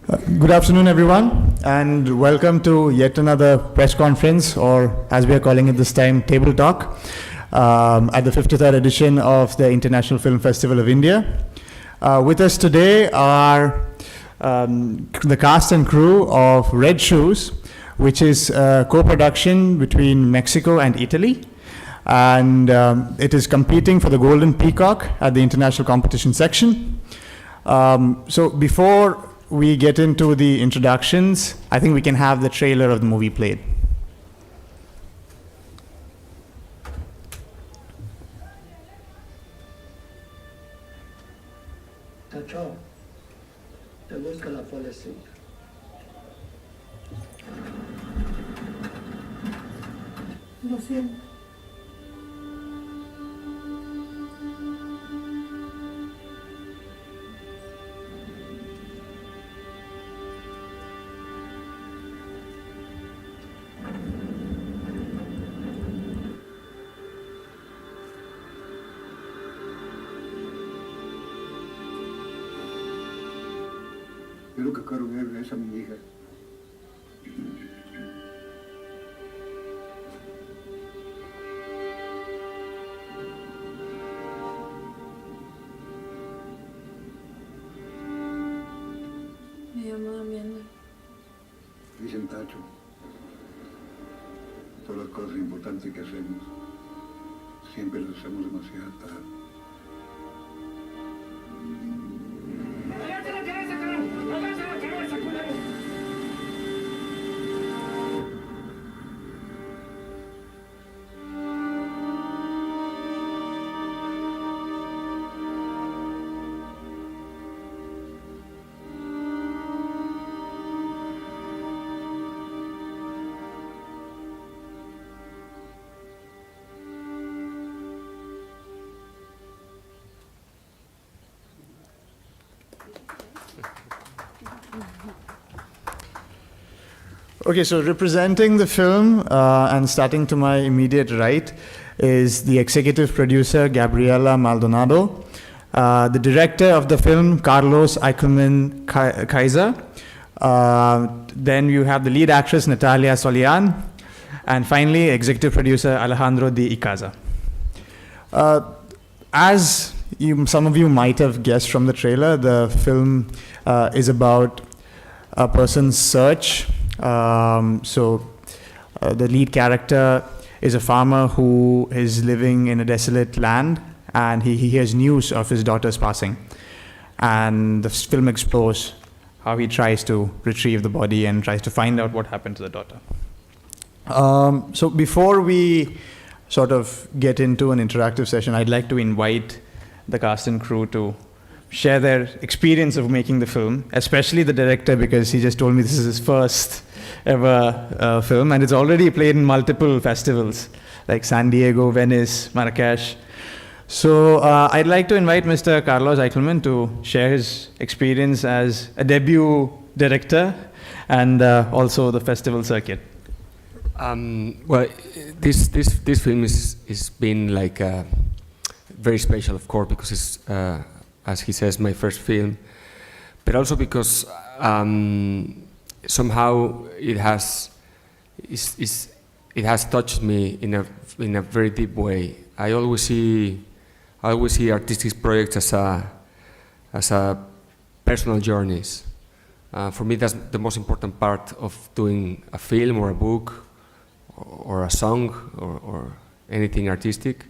Good afternoon, everyone, and welcome to yet another press conference, or as we are calling it this time, Table Talk, at the 53rd edition of the International Film Festival of India. With us today are the cast and crew of Red Shoes, which is a co-production between Mexico and Italy. And it is competing for the Golden Peacock at the international competition section. So before we get into the introductions, I think we can have the trailer of the movie played. Tacho, te busca la policía. Lo siento. Yo lo que quiero ver es a mi hija. Me llamo Damiana. Dicen Tacho. Todas las cosas importantes que hacemos, siempre las hacemos demasiado tarde. Okay, so representing the film and starting to my immediate right is the executive producer, Gabriela Maldonado, the director of the film, Carlos Eichelman Kaiser. Then you have the lead actress, Natalia Solian, and finally, executive producer, Alejandro de Icaza. As some of you might have guessed from the trailer, the film is about a person's search. The lead character is a farmer who is living in a desolate land, and he hears news of his daughter's passing. And the film explores how he tries to retrieve the body and tries to find out what happened to the daughter. So before we sort of get into an interactive session, I'd like to invite the cast and crew to share their experience of making the film, especially the director, because he just told me this is his first ever film, and it's already played in multiple festivals like San Diego, Venice, Marrakesh. So I'd like to invite Mr. Carlos Eichelman to share his experience as a debut director and also the festival circuit. Well, this film is been like very special, of course, because it's as he says, my first film, but also because somehow it has touched me in a very deep way. I always see artistic projects as a personal journeys. For me, that's the most important part of doing a film or a book or a song or anything artistic.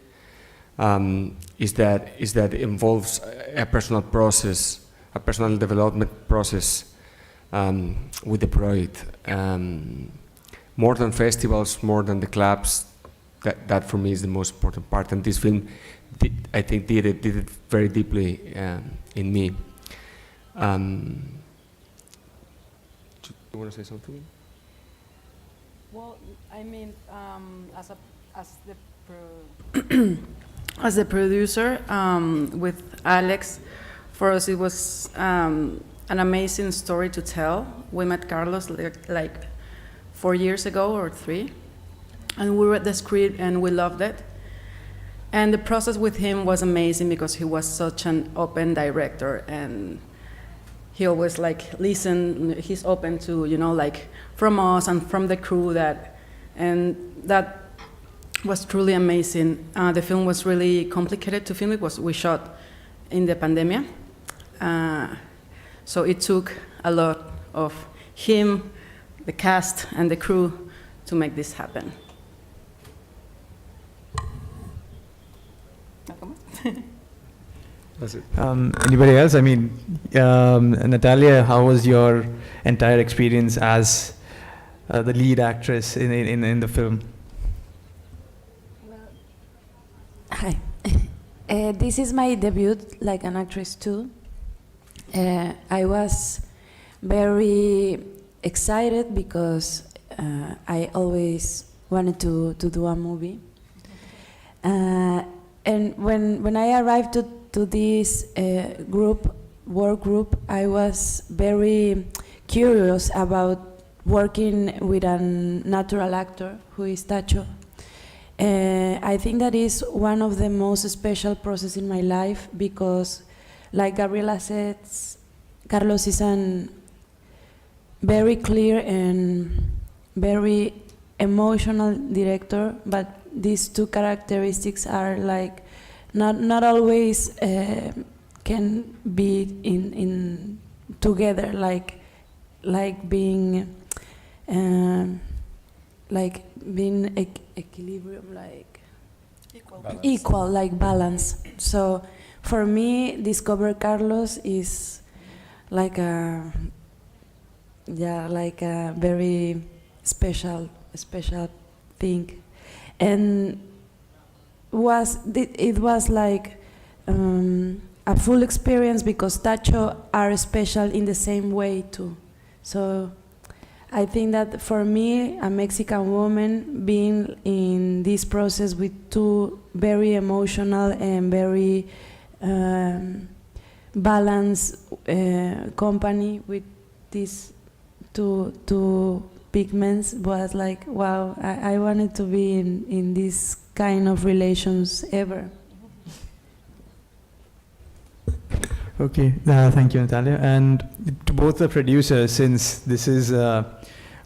Is that it involves a personal process, a personal development process with the project. More than festivals, more than the clubs, that for me is the most important part. And this film, I think, did it very deeply in me. Do you want to say something? Well, I mean, as the producer with Alex, for us it was an amazing story to tell. We met Carlos like 4 years ago or 3, and we read the script and we loved it. And the process with him was amazing because he was such an open director, and he always like listen. He's open to, you know, like from us and from the crew and that was truly amazing. The film was really complicated to film. We shot in the pandemic, so it took a lot of him, the cast, and the crew to make this happen. That's it. Anybody else? I mean, Natalia, how was your entire experience as the lead actress in the film? Hi. This is my debut like an actress too. I was very excited because I always wanted to do a movie. And when I arrived to this work group, I was very curious about working with a natural actor who is Tacho. I think that is one of the most special process in my life because, like Gabriela says, Carlos is an very clear and very emotional director, but these two characteristics are like not always can be in together, like being equilibrium, like equal, like balance. So for me, discover Carlos is like a very special thing, and it was like a full experience because Tacho are special in the same way too. So I think that for me, a Mexican woman being in this process with two very emotional and very balanced company with these two big men was like, wow, I wanted to be in this kind of relations ever. Okay, thank you, Natalia. And to both the producers, since this is a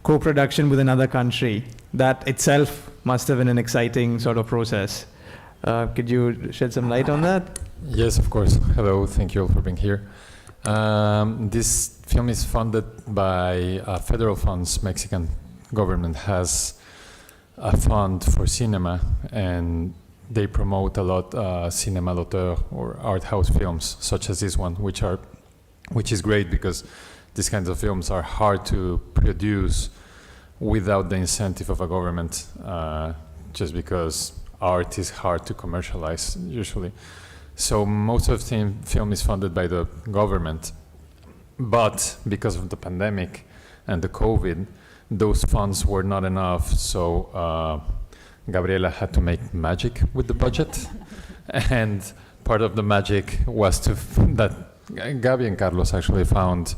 co-production with another country, that itself must have been an exciting sort of process. Could you shed some light on that? Yes, of course. Hello, thank you all for being here. This film is funded by federal funds. Mexican government has a fund for cinema, and they promote a lot cinema d'auteur or art house films, such as this one, which is great because these kinds of films are hard to produce without the incentive of a government, just because art is hard to commercialize usually. So most of the film is funded by the government, but because of the pandemic and the COVID, those funds were not enough. So Gabriela had to make magic with the budget, and part of the magic was that Gabi and Carlos actually found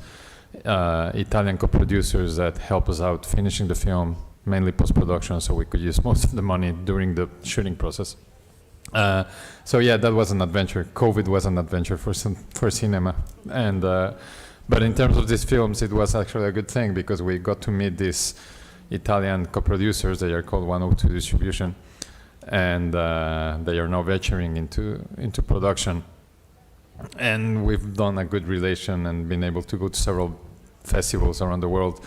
Italian co-producers that help us out finishing the film, mainly post-production, so we could use most of the money during the shooting process. So yeah, that was an adventure. COVID was an adventure for cinema, and but in terms of these films, it was actually a good thing because we got to meet these Italian co-producers. They are called 102 Distribution, and they are now venturing into production. And we've done a good relation and been able to go to several festivals around the world,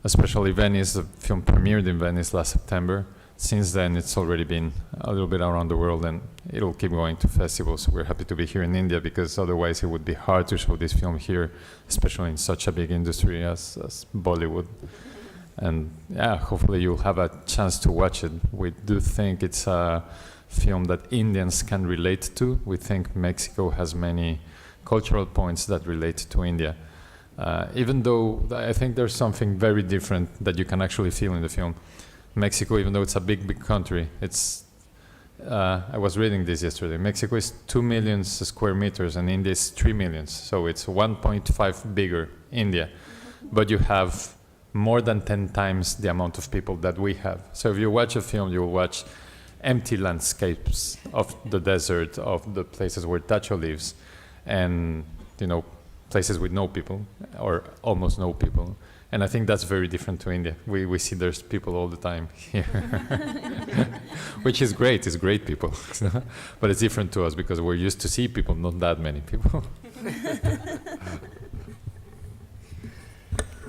especially Venice. The film premiered in Venice last September. Since then, it's already been a little bit around the world, and it'll keep going to festivals. We're happy to be here in India because otherwise it would be hard to show this film here, especially in such a big industry as Bollywood. And yeah, hopefully you'll have a chance to watch it. We do think it's a film that Indians can relate to. We think Mexico has many cultural points that relate to India. Even though I think there's something very different that you can actually feel in the film. Mexico, even though it's a big country, it's, I was reading this yesterday, Mexico is 2 million square meters and India is 3 million. So it's 1.5 bigger India, but you have more than 10 times the amount of people that we have. So if you watch a film, you'll watch empty landscapes of the desert, of the places where Tacho lives, and places with no people. or almost no people. And I think that's very different to India. We see there's people all the time here, which is great. It's great people, but it's different to us because we're used to see people, not that many people.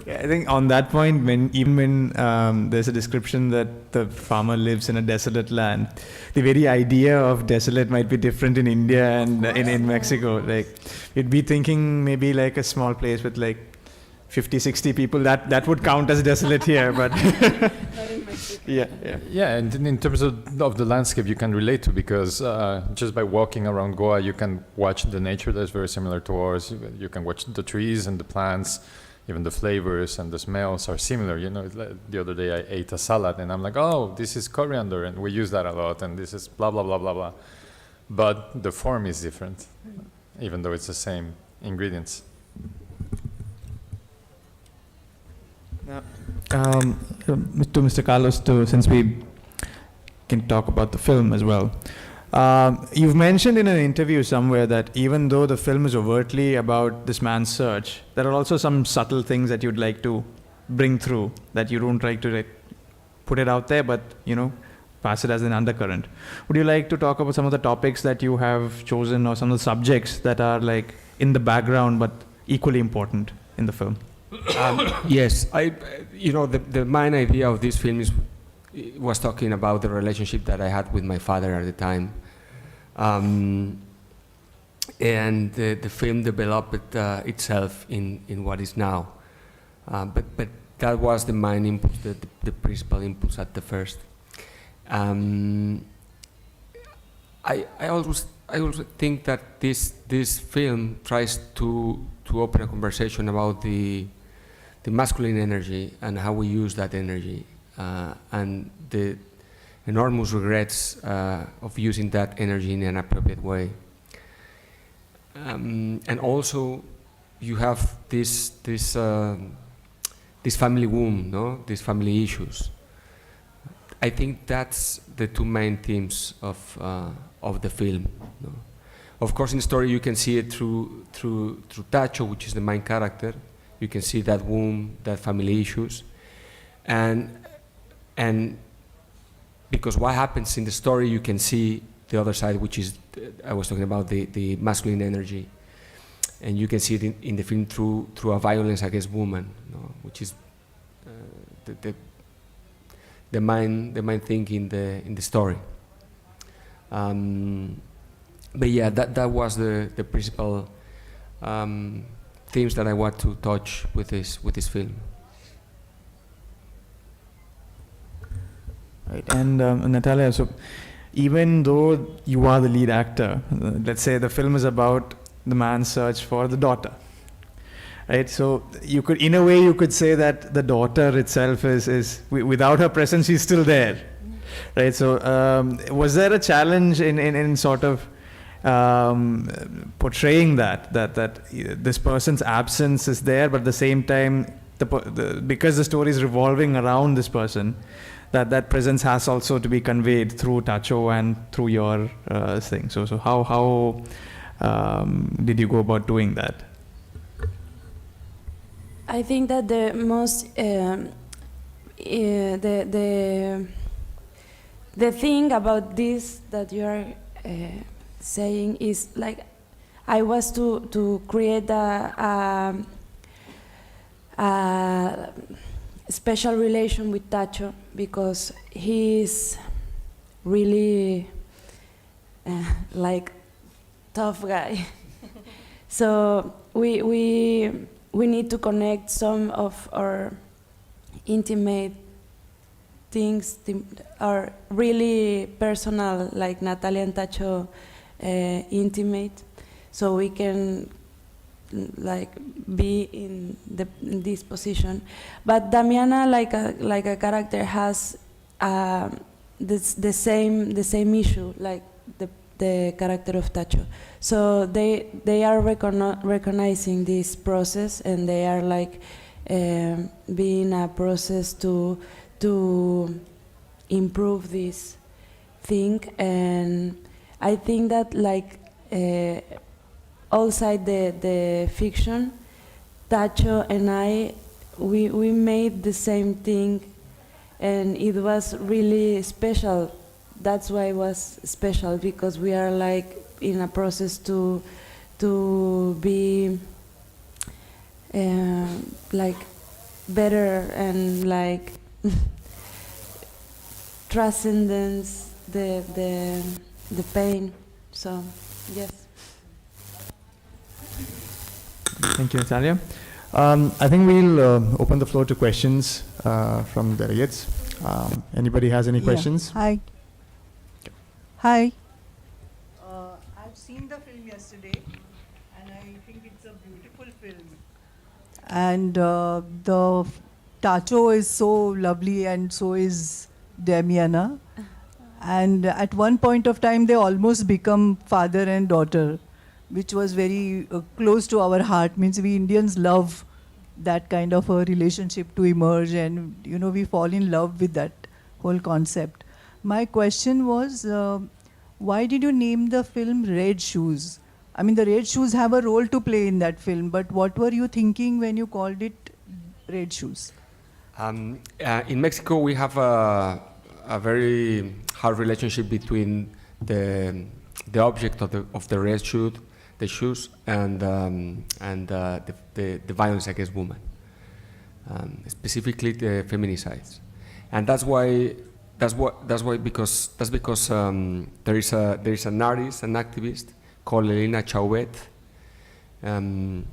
Yeah, I think on that point, even when there's a description that the farmer lives in a desolate land, the very idea of desolate might be different in India and in Mexico. Like, you'd be thinking maybe like a small place with like 50, 60 people, that would count as desolate here, but Yeah, and in terms of the landscape, you can relate to, because just by walking around Goa, you can watch the nature that's very similar to ours. You can watch the trees and the plants, even the flavors and the smells are similar. You know, like the other day I ate a salad and I'm like, oh, this is coriander and we use that a lot, and this is blah, blah, blah, blah, blah. But the form is different, even though it's the same ingredients. To Mr. Carlos, since we can talk about the film as well. You've mentioned in an interview somewhere that even though the film is overtly about this man's search, there are also some subtle things that you'd like to bring through, that you don't like to put it out there, but, you know, pass it as an undercurrent. Would you like to talk about some of the topics that you have chosen, or some of the subjects that are like in the background but equally important in the film? Yes, the main idea of this film was talking about the relationship that I had with my father at the time, and the film developed itself in what is now. But that was the main impulse, the principal impulse at the first. I always think that this film tries to open a conversation about the masculine energy and how we use that energy, and the enormous regrets of using that energy in an appropriate way. And also, you have this family womb, no? These family issues. I think that's the two main themes of the film. No? Of course, in the story you can see it through Tacho, which is the main character. You can see that womb, that family issues, and because what happens in the story, you can see the other side, which is I was talking about the masculine energy, and you can see it in the film through a violence against women, no? Which is the main thing in the story. But yeah, that was the principal themes that I want to touch with this film. Right, and Natalia, so even though you are the lead actor, let's say the film is about the man's search for the daughter, right? So you could, in a way, you could say that the daughter itself is without her presence, she's still there, right? So was there a challenge in sort of portraying that this person's absence is there, but at the same time, because the story is revolving around this person, that presence has also to be conveyed through Tacho and through your thing. So how did you go about doing that? I think that the most the thing about this that you are saying is like I was to create a special relation with Tacho, because he's really like tough guy. So we need to connect some of our intimate things, are really personal, like Natalia and Tacho intimate, so we can like be in this position. But Damiana, like a character, has the same issue, like the character of Tacho. So they are recognizing this process, and they are like being a process to improve this thing. And I think that like outside the fiction, Tacho and we made the same thing, and it was really special. That's why it was special, because we are like in a process to be like better and like transcendence the pain. So yes. Thank you, Natalia. I think we'll open the floor to questions from delegates. Anybody has any questions? Hi. Hi. I've seen the film yesterday, and I think it's a beautiful film. And the Tacho is so lovely, and so is Damiana. And at one point of time, they almost become father and daughter, which was very close to our heart. Means we Indians love that kind of a relationship to emerge, and we fall in love with that whole concept. My question was, why did you name the film Red Shoes? I mean, the red shoes have a role to play in that film, but what were you thinking when you called it Red Shoes? In Mexico, we have a very hard relationship between the object of the red shoe, the shoes, and the violence against women, specifically the feminicides, and that's because there is an artist, an activist called Elena Chauvet, and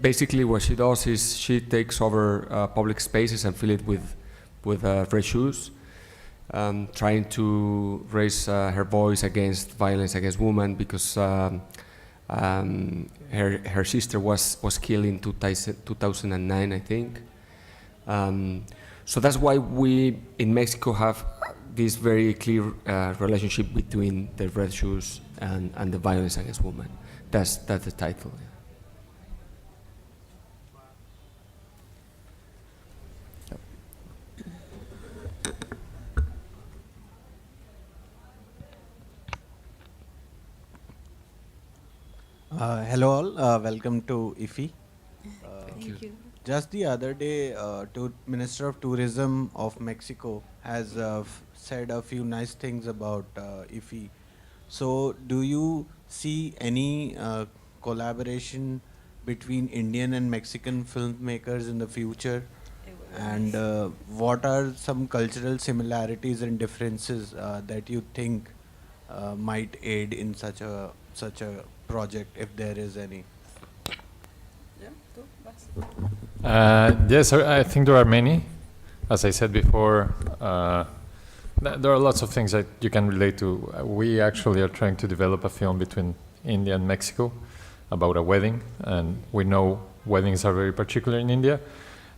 basically what she does is she takes over public spaces and fill it with red shoes, trying to raise her voice against violence against women, because her sister was killed in 2009, I think. So that's why we in Mexico have this very clear relationship between the red shoes and the violence against women. That's the title. Hello all, welcome to IFFI. Thank you. Just the other day, Minister of Tourism of Mexico has said a few nice things about IFFI. So do you see any collaboration between Indian and Mexican filmmakers in the future? And what are some cultural similarities and differences that you think might aid in such a project, if there is any? Yes, I think there are many. As I said before, there are lots of things that you can relate to. We actually are trying to develop a film between India and Mexico about a wedding, and we know weddings are very particular in India,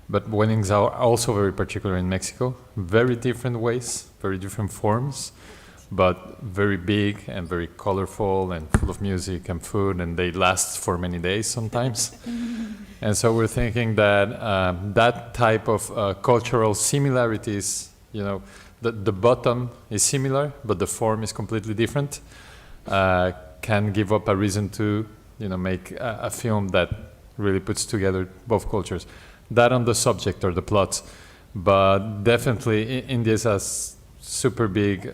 but weddings are also very particular in Mexico. Very different ways, very different forms, but very big and very colorful and full of music and food, and they last for many days sometimes. And so we're thinking that that type of cultural similarities, the bottom is similar, but the form is completely different, can give up a reason to make a film that really puts together both cultures. That on the subject or the plot, but definitely India is a super big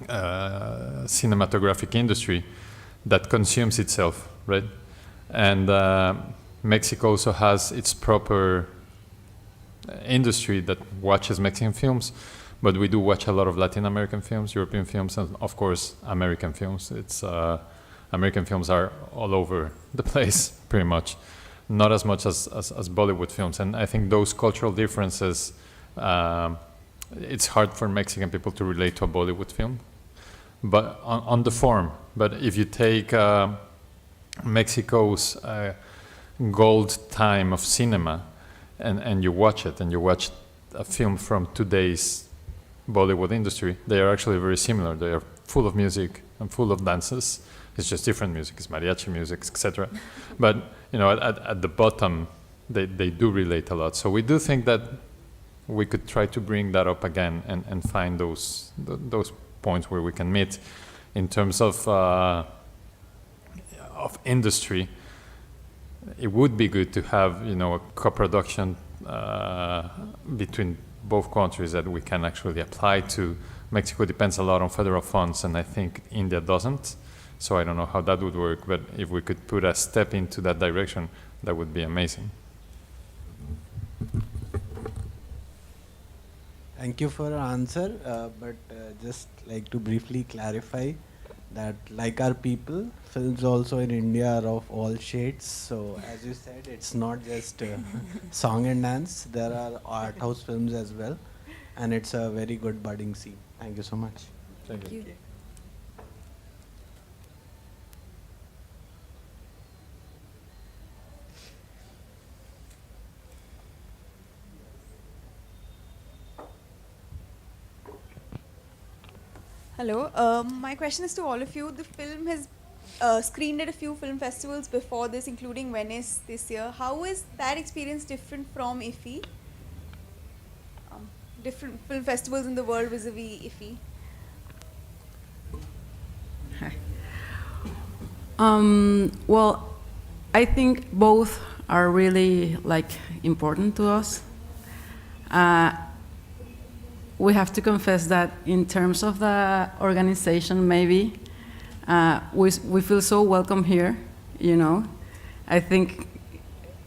cinematographic industry that consumes itself, right? And Mexico also has its proper industry that watches Mexican films, but we do watch a lot of Latin American films, European films, and of course American films. American films are all over the place, pretty much. Not as much as Bollywood films, and I think those cultural differences, it's hard for Mexican people to relate to a Bollywood film, but on the form. But if you take Mexico's gold time of cinema, and you watch it, and you watch a film from today's Bollywood industry, they are actually very similar. They are full of music and full of dances. It's just different music. It's mariachi music, etc. But at the bottom, they do relate a lot. So we do think that we could try to bring that up again and find those points where we can meet in terms of industry. it would be good to have, you know, a co-production between both countries that we can actually apply to. Mexico depends a lot on federal funds, and I think India doesn't. So I don't know how that would work, but if we could put a step into that direction, that would be amazing. Thank you for your answer, but just like to briefly clarify that, like our people, films also in India are of all shades. So as you said, it's not just song and dance. There are art house films as well, and it's a very good budding scene. Thank you so much. Thank you. Hello, my question is to all of you. The film has screened at a few film festivals before this, including Venice this year. How is that experience different from IFFI? Different film festivals in the world vis-a-vis IFFI? Well, I think both are really important to us. We have to confess that in terms of the organization, maybe we feel so welcome here. You know, I think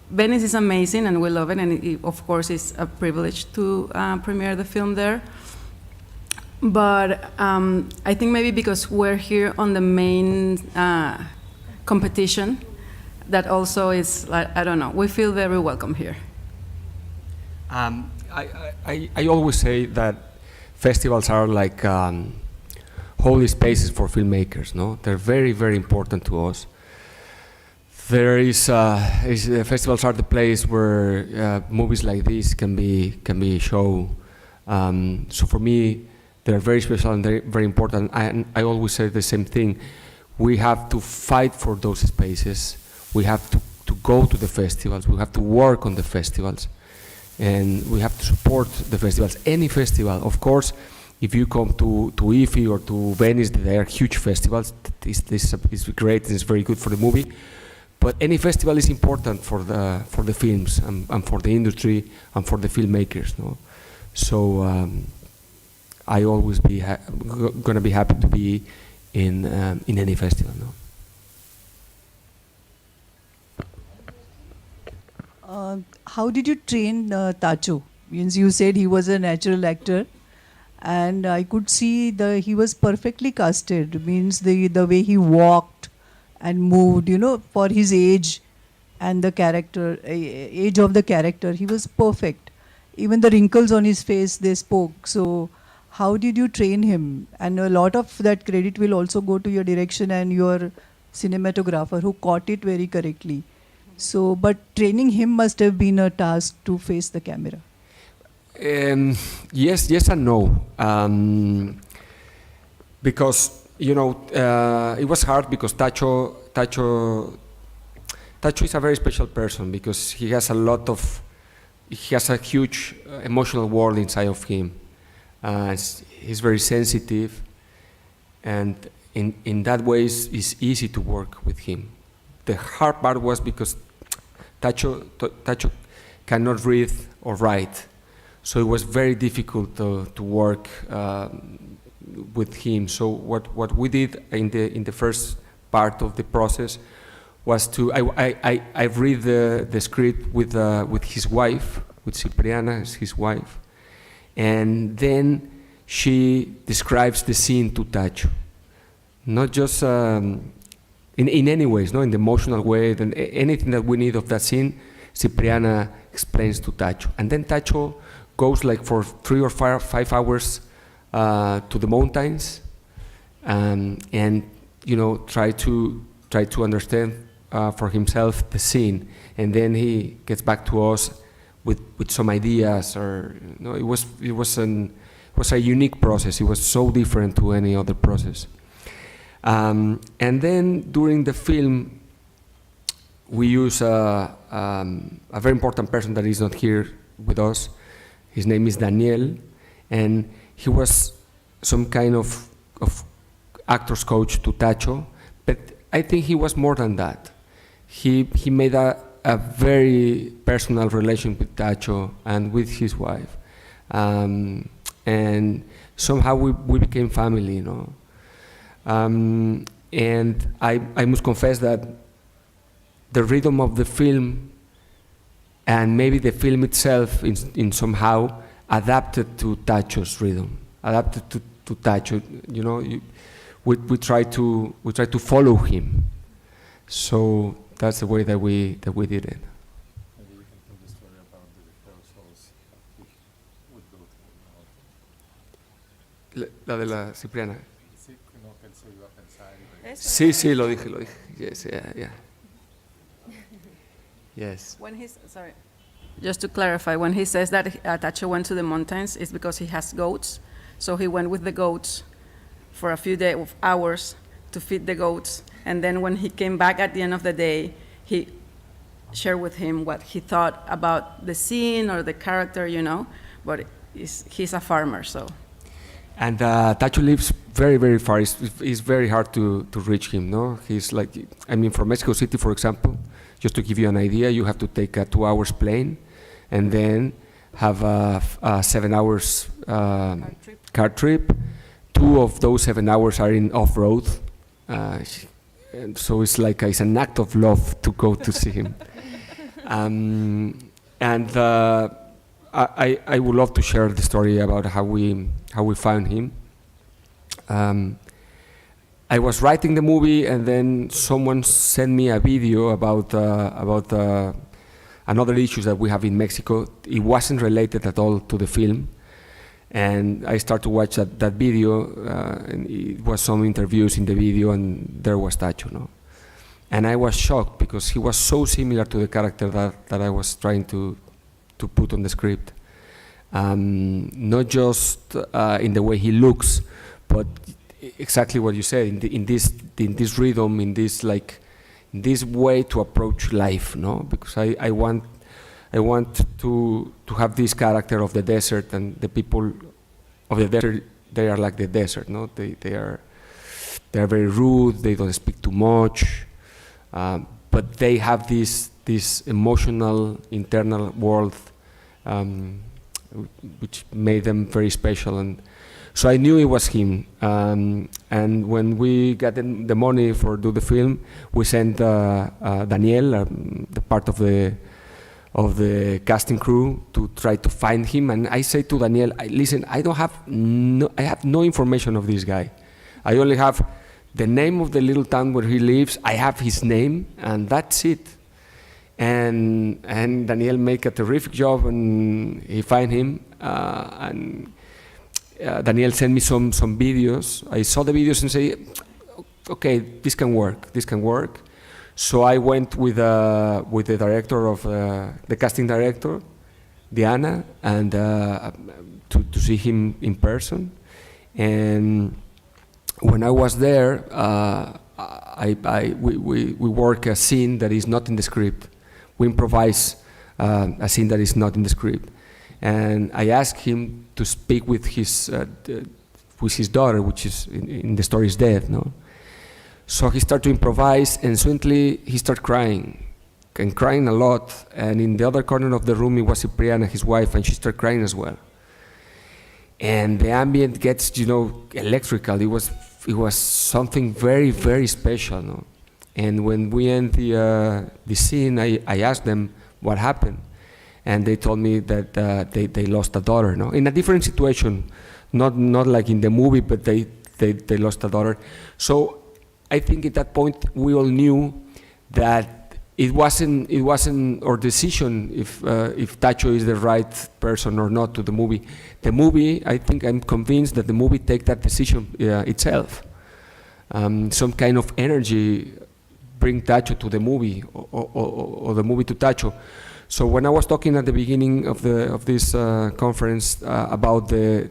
Venice is amazing and we love it, and of course it's a privilege to premiere the film there. But I think maybe because we're here on the main competition, that also is I don't know. We feel very welcome here. I always say that festivals are like holy spaces for filmmakers. No, they're very, very important to us. Festivals are the place where movies like this can be shown. So for me, they're very special and they're very important. And I always say the same thing. We have to fight for those spaces. We have to go to the festivals. We have to work on the festivals. And we have to support the festivals. Any festival, of course, if you come to IFFI or to Venice, they are huge festivals. This is great and it's very good for the movie. But any festival is important for the films and for the industry and for the filmmakers. No? So I always gonna be happy to be in any festival. No? How did you train Tacho? Means you said he was a natural actor, and I could see he was perfectly casted. Means the way he walked and moved, you know, for his age and the character, age of the character, he was perfect. Even the wrinkles on his face, they spoke. So how did you train him? And a lot of that credit will also go to your direction and your cinematographer who caught it very correctly. So, but training him must have been a task to face the camera. Yes and no. Because, you know, it was hard because Tacho is a very special person because he has a huge emotional world inside of him. He's very sensitive, and in that way it's easy to work with him. The hard part was because Tacho cannot read or write, so it was very difficult to work with him. So what we did in the first part of the process was I read the script with his wife, with Cipriana, his wife, and then she describes the scene to Tacho, not just. In any ways, no, in the emotional way, then anything that we need of that scene, Cipriana explains to Tacho, and then Tacho goes like for 3 or 5 hours to the mountains, and you know try to understand for himself the scene, and then he gets back to us with some ideas, or you know, it was a unique process. It was so different to any other process. And then during the film, we use a very important person that is not here with us. His name is Daniel, and he was some kind of actor's coach to Tacho, but I think he was more than that. He made a very personal relation with Tacho and with his wife. And somehow we became family, you know. And I must confess that the rhythm of the film and maybe the film itself in somehow adapted to Tacho's rhythm, adapted to Tacho. You know, we try to follow him. So that's the way that we did it. Maybe you can tell the story about the rehearsals with both. La de la Cipriana. Sí, no pensé iba a pensar. Sí, sí, lo dije. Yes, yeah. Yes. When he's, sorry, just to clarify, when he says that Tacho went to the mountains, it's because he has goats. So he went with the goats for a few hours to feed the goats. And then when he came back at the end of the day, he shared with him what he thought about the scene or the character, you know, but he's a farmer, so. And Tacho lives very, very far. It's very hard to reach him, no? He's like, I mean, from Mexico City, for example, just to give you an idea, you have to take a 2 hours plane and then have a 7 hours car trip. 2 of those 7 hours are in off-road. And so it's like it's an act of love to go to see him. And I would love to share the story about how we found him. I was writing the movie, and then someone sent me a video about another issue that we have in Mexico. It wasn't related at all to the film, and I started to watch that video, and it was some interviews in the video, and there was Tacho, no? And I was shocked because he was so similar to the character that I was trying to put on the script. Not just in the way he looks, but exactly what you said, in this rhythm, in this way to approach life, no? Because I want to have this character of the desert, and the people of the desert, they are like the desert, no? They are very rude. They don't speak too much, but they have this emotional internal world, which made them very special. And so I knew it was him. And when we got the money for do the film, we sent Daniel, the part of the casting crew, to try to find him. And I say to Daniel, listen, I have no information of this guy. I only have the name of the little town where he lives. I have his name, and that's it. And Daniel make a terrific job, and he find him. Daniel sent me some videos. I saw the videos and say, okay, this can work. So I went with the director of the casting director, Diana, and to see him in person. And when I was there, we work a scene that is not in the script. We improvise a scene that is not in the script. And I asked him to speak with his daughter, which is in the story is dead, no? So he started to improvise, and suddenly he started crying, and crying a lot. And in the other corner of the room, it was Cipriana, his wife, and she started crying as well. And the ambient gets, electrical. It was something very, very special, no? And when we end the scene, I asked them what happened. And they told me that they lost a daughter, no? In a different situation, not like in the movie, but they lost a daughter. So I think at that point we all knew that it wasn't our decision if Tacho is the right person or not to the movie. The movie, I'm convinced that the movie take that decision itself. Some kind of energy bring Tacho to the movie, or the movie to Tacho. So when I was talking at the beginning of this conference about the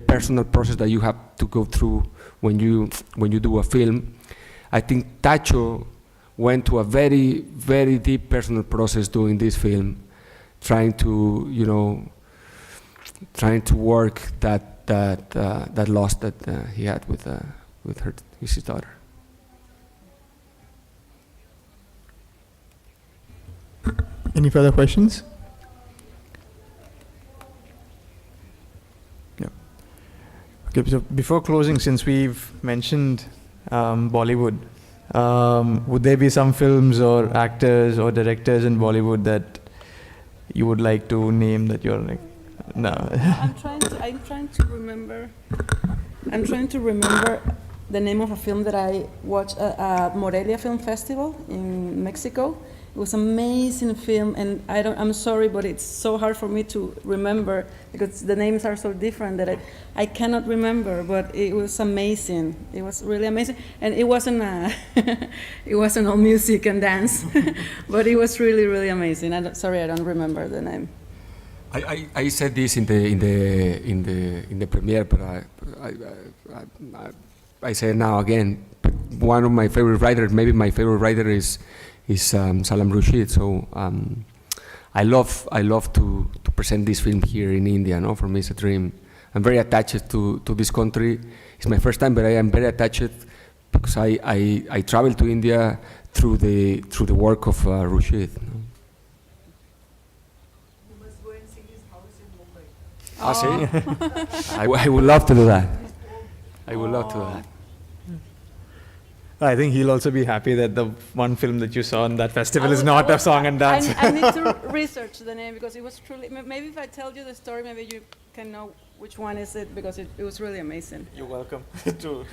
personal process that you have to go through when you do a film, I think Tacho went to a very, very deep personal process doing this film, trying to work that loss that he had with his daughter. Any further questions? Yeah. Okay, so before closing, since we've mentioned Bollywood, would there be some films or actors or directors in Bollywood that you would like to name that you're like, no? I'm trying to remember. I'm trying to remember the name of a film that I watched at Morelia Film Festival in Mexico. It was an amazing film, and I'm sorry, but it's so hard for me to remember because the names are so different that I cannot remember. But it was amazing. It was really amazing, and it wasn't it wasn't all music and dance, but it was really, really amazing. Sorry, I don't remember the name. I said this in the premiere, but I say it now again. One of my favorite writers, maybe my favorite writer is Salam Rushdie. So I love to present this film here in India. No, for me it's a dream. I'm very attached to this country. It's my first time, but I am very attached because I traveled to India through the work of Rushdie. Ah, see? I would love to do that. I would love to do that. I think he'll also be happy that the one film that you saw in that festival is not a song and dance. I need to research the name because it was truly. Maybe if I tell you the story, maybe you can know which one is it because it was really amazing. You're welcome to.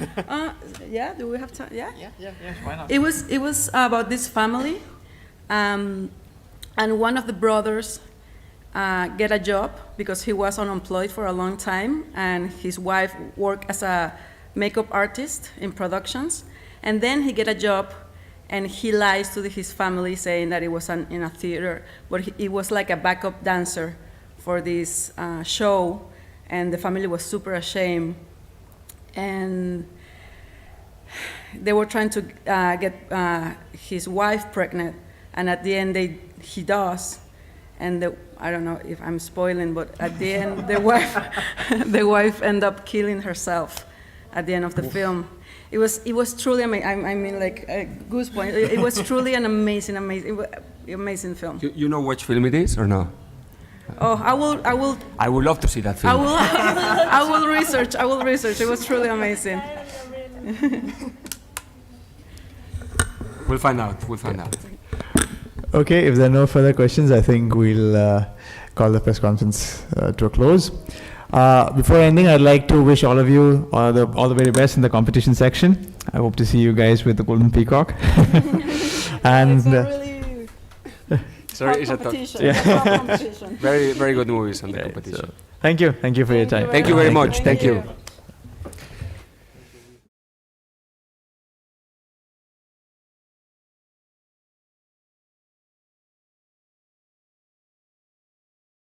Yeah. Do we have time? Yeah. Yeah. Why not? It was about this family, and one of the brothers get a job because he was unemployed for a long time, and his wife worked as a makeup artist in productions. And then he get a job, and he lies to his family saying that it was in a theater, but he was like a backup dancer for this show, and the family was super ashamed. And they were trying to get his wife pregnant, and at the end he does. And I don't know if I'm spoiling, but at the end the wife ended up killing herself at the end of the film. It was truly amazing. I mean, like goosebumps. It was truly an amazing film. You know which film it is or no? Oh, I will. I would love to see that film. I will research. It was truly amazing. We'll find out. Okay, if there are no further questions, I think we'll call the press conference to a close. Before ending, I'd like to wish all of you all the very best in the competition section. I hope to see you guys with the Golden Peacock. And sorry, it's a competition. Yeah. Competition. Very good movies on the competition. So, thank you for your time. Thank you very much. Thank you.